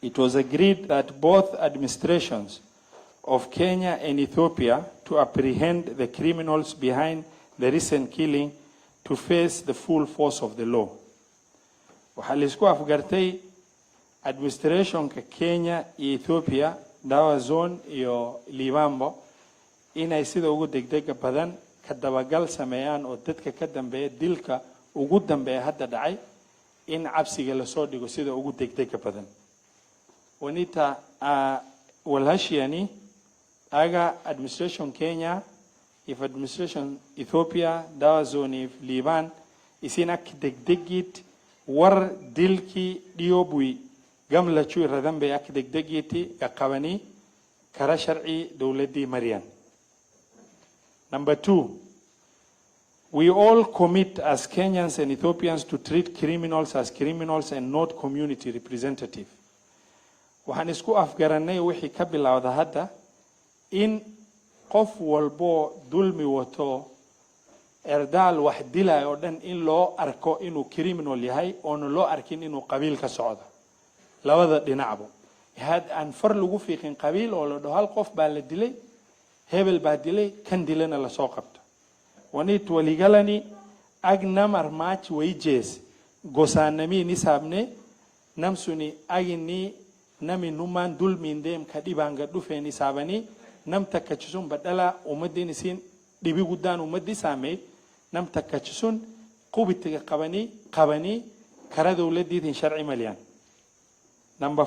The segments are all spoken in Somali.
it was agreed that both administrations of Kenya and Ethiopia to apprehend the criminals behind the recent killing to face the full force of the law. Waxaa la isku afgartay administrationka Kenya iyo Ethiopia dawa zone iyo Libanbo inay sida ugu degdega badan ka dabagal sameeyaan oo dadka ka dambeeya dilka ugu dambeeya hadda dhacay in cabsiga la soo dhigo sida ugu degdega badan. Wanita walhashiyani aga administration Kenya if administration Ethiopia dawa zone if Liban isinak degdegit war dilki diobui gamla chui radambe ak degdegiti qabani kara sharci dawladdi Marian. Number 2, we all commit as Kenyans and Ethiopians to treat criminals as criminals and not community representative. Waxaan isku afgaranay wixii ka bilowda hadda in qof walbo dulmi wato erdaal wax dilay oo dhan in loo arko inuu criminal yahay oo loo arkin inuu qabiil ka socdo labada dhinacba had aan far lagu fiiqin qabiil oo la dhaho hal qof baa la dilay hebel baa dilay kan dilana la soo qabto wanit waligalani agnamar match wages gosanami nisabne namsuni agini nami numan dulmindem kadibanga dufeni sabani nam takachsun badala umadin sin dibi gudan umadi samay nam takachsun qubitiga qabani kara dawladdiin sharci malyan. Number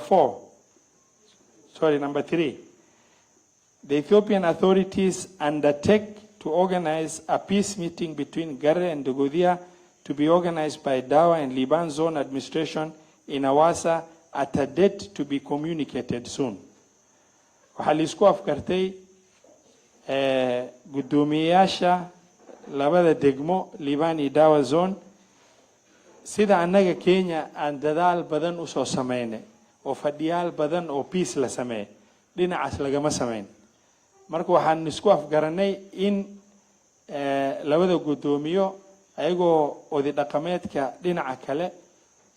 3, the Ethiopian authorities undertake to organize a peace meeting between Gare and Dogodiya to be organized by Dawa and Liban Zone Administration in Awasa at a date to be communicated soon. Waxaa la isku afgartay guddoomiyaasha labada degmo Liban iyo Dawa Zone sida annaga Kenya aan dadaal badan u soo sameynay oo fadhiyaal badan oo peace la sameeyay dhinacaas lagama sameyn. Marka waxaan isku afgaranay in labada guddoomiyo ayagoo oday dhaqameedka dhinaca kale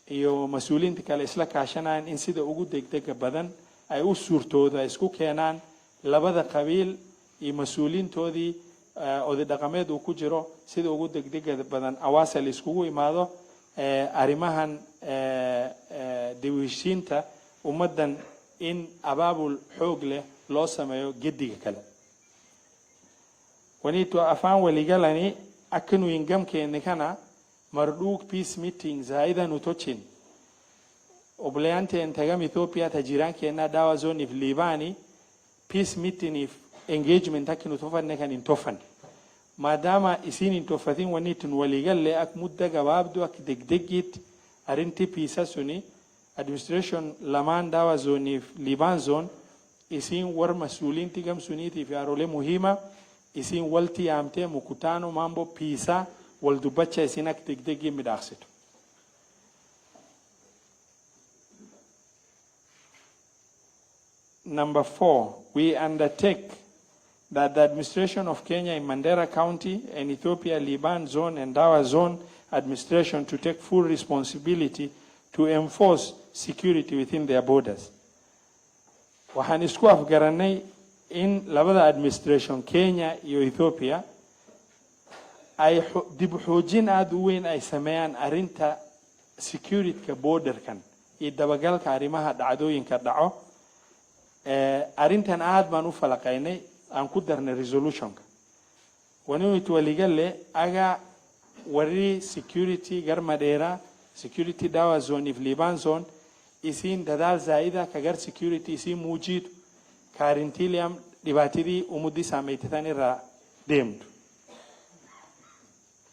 iyo mas'uuliyiinta kale isla kaashanayaan in sida ugu degdega badan ay u suurtooda isku keenaan labada qabiil iyo mas'uuliyiintoodii oday dhaqameed uu ku jiro sida ugu degdega badan Awasa la iskugu imaado arimahan diwishinta ummadan in abaabul xoog leh loo sameeyo gediga kale. Wanitu afaan waligalani akanu ingamkeena kana marduk peace meeting zaidan utochin obleante entagam Ethiopia tajiraankeena Dawa Zone if Libani peace meeting if engagement akinu tofan kan intofan madama isin intofatin wanitun waligalle ak mudda gababdu ak degdegit arinti peace suni administration laman Dawa Zone if Liban Zone isin war mas'uulin tigam suniti fi arole muhima isin walti amte mukutano mambo peace waldubacha isin ak degdegi midaqsitu. Number 4, we undertake that the administration of Kenya in Mandera County and Ethiopia Liban Zone and Dawa Zone administration to take full responsibility to enforce security within their borders. Waxaan isku afgaranay in labada administration Kenya iyo Ethiopia ay dib u xoojin aad u weyn ay sameeyaan arinta security-ka borderkan iyo dabagalka arrimaha dhacdooyinka dhaco. Arintan aad baan u falaqaynay aan ku darnay resolution-ka. Wanitu waligalle aga wari security garmadera security Dawa Zone if Liban Zone isin dadaal zaida kagar security isin muujid karintiliam dhibaatadii umudi sameeytatan ira deemed.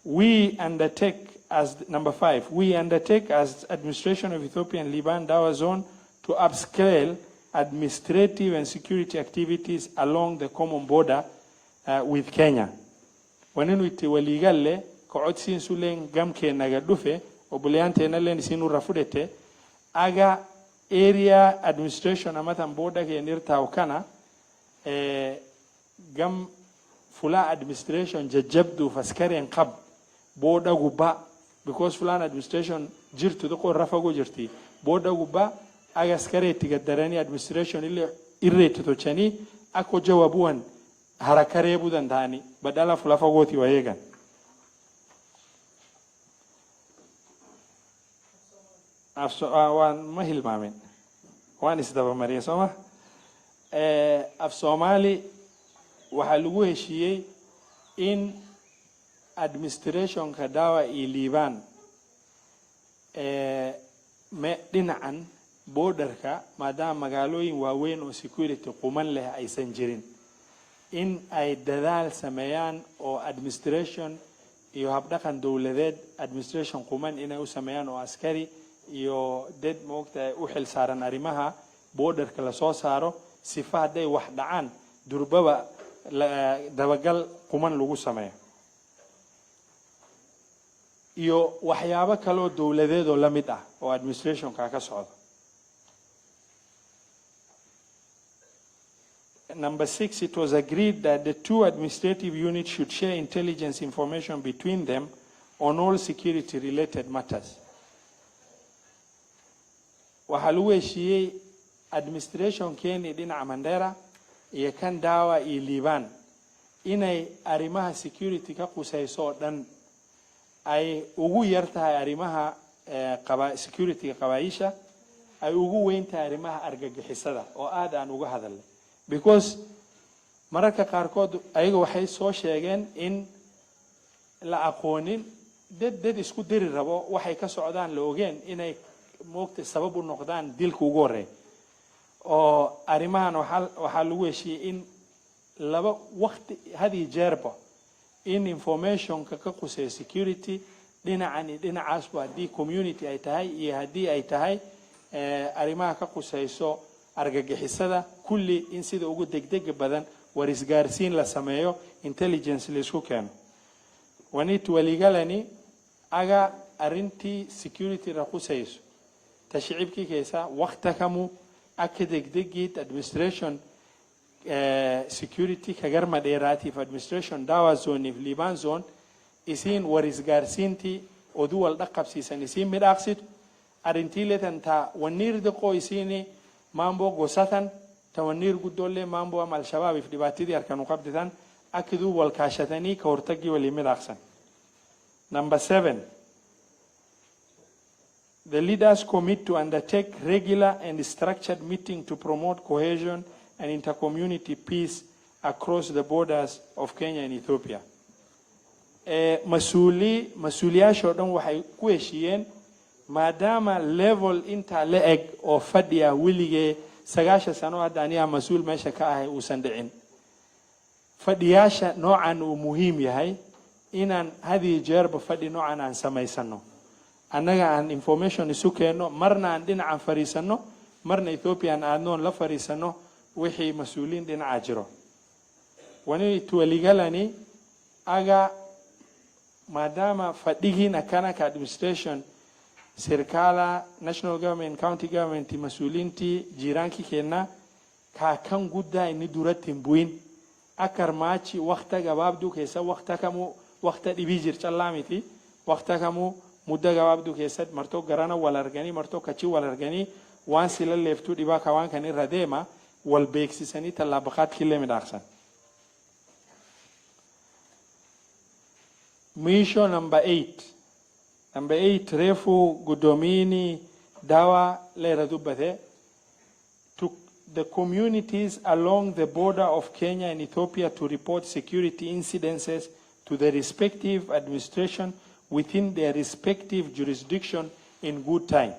We undertake as number 5, we undertake as administration of Ethiopian Liban Dawa Zone to upscale administrative and security activities along the common border with Kenya. Wanenu waligalle kocodsiin sulen gamke nagadufe obuleanteena len sinu rafudete aga area administration amatan border ke nirta ukana gam fula administration jajabdu faskaren qab border guba because fulan administration jirtu ko rafago jirti border guba agaskaretiga darani administration ile irreeto chani ako jawabuan harakare budan dani badala fulafa goti wayegan wan mahilmamin wan isdaba mariya soma af Somali waxa lagu heshiyay in administration ka dawa iliban me dhinacan borderka maadaama magaalooyin waaweyn oo security quman leh aysan jirin in ay dadaal sameeyaan oo administration iyo habdhaqan dawladeed administration quman inay u sameeyaan oo askari iyo dad moogta u xil saaran arimaha borderka la soo saaro sifa haday wax dhacaan durbaba dabagal quman lagu sameeyo iyo waxyaabo kale oo dawladeed oo lamid ah oo administration ka socdo. Number 6, it was agreed that the two administrative units should share intelligence information between them on all security-related matters. Waxa lagu heshiiyey administration Kenya dhinaca Mandera iyo kan dawa iyo Liban inay arimaha security ka qusayso dhan ay ugu yartahay arimaha security qabaayisha ay ugu weyntahay arimaha argagixisada oo aad aan uga hadalnay because mararka qaarkood ayaga waxay soo sheegeen in la aqoonin dad isku diri rabo waxay ka socdaan la ogeen inay moogta sabab u noqdaan dilka ugu horeey oo arimahan waxa lagu heshiiyey in laba waqti hadii jeerba in information ka qusay security dhinacaas waa di community ay tahay iyo hadii ay tahay arimaha ka qusayso argagixisada kulli in sida ugu degdeg badan warisgaarsiin la sameeyo intelligence la isku keeno wanitu waligalani aga arinti security ra qusayso tashciibkii keesa waqtakamu akadegdegid administration security kagarma dheeraatiif administration dawa zone if Liban zone isin warisgaarsiinti oo duwal dhaqabsiisan isin midaqsid arintii leetanta wanir daqo isini mambo gosatan tawanir gudolle mambo am al-shabaab if dhibaatadii arkanu qabditan akidu wal kaashatani ka hortagi wali midaqsan. Number 7, the leaders commit to undertake regular and structured meetings to promote cohesion and inter-community peace across the borders of Kenya and Ethiopia. Masuuliyasho dhan waxay ku heshiyeen maadaama level inta la eg oo fadhiya wilige 9 sano hadda aniga masuul meesha ka ahay uusan dhicin fadhiyaasha noocan uu muhiim yahay inaan hadii jeerba fadhi noocan aan samaysano annaga aan information isu keeno marna aan dhinacan fariisano marna Ethiopian aadnoon la fariisano wixii masuuliin dhinaca jiro wani tuwaligalani aga maadaama fadhigiina kana ka administration serikala national government county government masuuliinti jiranki keena ka kan gudda in duratin buin akar maachi waqta gabaabdu keesa waqta kamu waqta dhibijir chalamiti waqta kamu mudda gabaabdu keesa marto garana walargani marto kachi walargani waan sila leeftu dhiba kawaan kan radeema wal beeksisani talabaqaad kilometer aqsan. Mission number 8. Number 8, refu gudomini dawa lera dubate to the communities along the border of Kenya and Ethiopia to report security incidences to the respective administration within their respective jurisdiction in good time.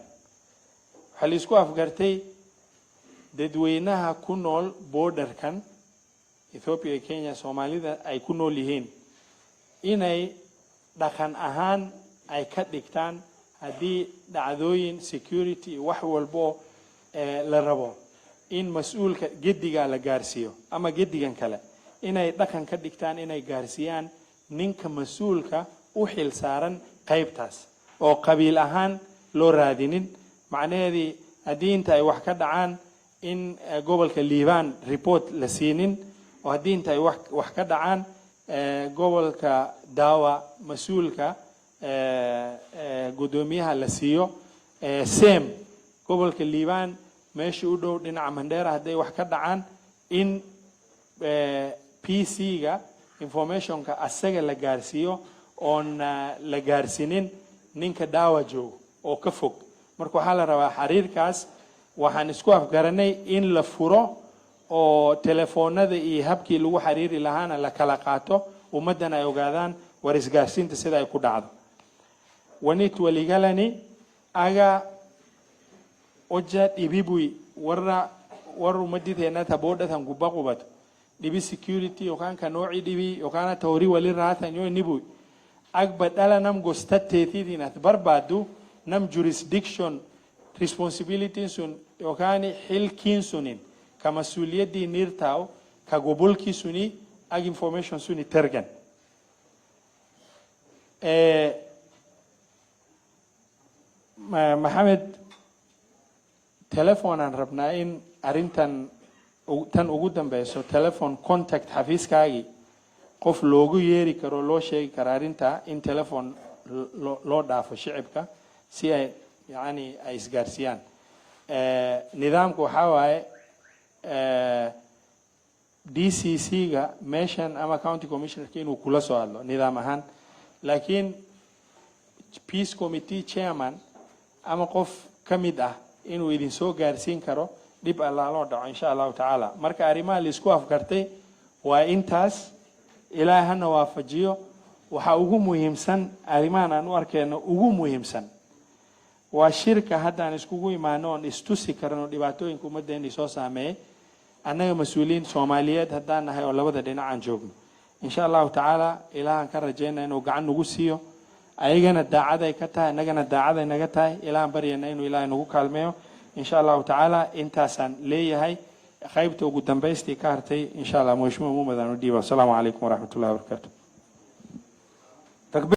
Halisku afgartay dadweynaha ku nool borderkan Ethiopia, Kenya, Somalida ay ku nool yihiin inay dhaqan ahaan ay ka dhigtaan hadii dhacdooyin security wax walbo la rabo in mas'uulka gediga la gaarsiyo ama gedigan kale inay dhaqan ka dhigtaan inay gaarsiiyaan ninka mas'uulka u xil saaran qaybtaas oo qabiil ahaan loo raadinin macnaheedu hadii inta ay wax ka dhacaan in gobolka Liban report la siinin oo hadii inta ay wax ka dhacaan gobolka dawa mas'uulka gudoomiyaha la siiyo same gobolka liibaan meeshii u dhow dhinaca mandheera hadday wax ka dhacaan in PC-ga informationka asaga la gaarsiiyo oon la gaarsiinin ninka daawa joogo oo ka fog marka waxaa la rabaa xiriirkaas waxaan isku afgaranay in la furo oo telefoonada iyo habkii lagu xiriiri lahaana la kala qaato ummadana ay ogaadaan war isgaarsiinta sida ay ku dhacdo wanit waligalani aga oja dhibibui war ummaditeena taboodhatan gubba qubato dhibi security yookaan ka nooci dhibi yookaan tawri wali raatan yoo nibui agba dhala nam gostateetiitiin at barbaadu nam jurisdiction responsibility sun yookaan xilkiin sunin ka mas-uuliyadii niirtaaw ka gobolkii suni ag information suni tergan maxamed telefonaan rabnaa in arrintan tan ugu dambeyso telephone contact xafiiskaagii qof loogu yeeri karo loo sheegi karo arrinta in telephone loo dhaafo shicibka si ay yani ay isgaarsiyaan nidaamku waxaa waaye DCC-ga meeshan ama county commissionerka inuu kula soo hadlo nidaam ahaan laakiin peace committee chairman ama qof ka mid ah inuu idin soo gaarsiin karo dib alla loo dhaco insha Allah taala marka arrimaha la isku afgartay waa intaas ilaahana waafajiyo waxa ugu muhiimsan arrimahan aan u arkayno ugu muhiimsan waa shirka haddaan iskugu imaano oon istusi karno dhibaatooyinka ummaddeena soo saameeyay annaga mas-uuliyiin Soomaaliyeed haddaan nahay oo labada dhinac aan joogno insha Allah taala ilaahan ka rajeynaa inuu gacan nagu siiyo ayagana daacad ay ka tahay annagana daacad ay naga tahay ilaahan baryana inuu ilaahay nagu kaalmeeyo insha Allah taala intaasaan leeyahay qaybta ugu dambeystii ka hartay insha Allah mashmuum mudan u dhiibo assalamu alaykum wa rahmatullahi wa barakatuh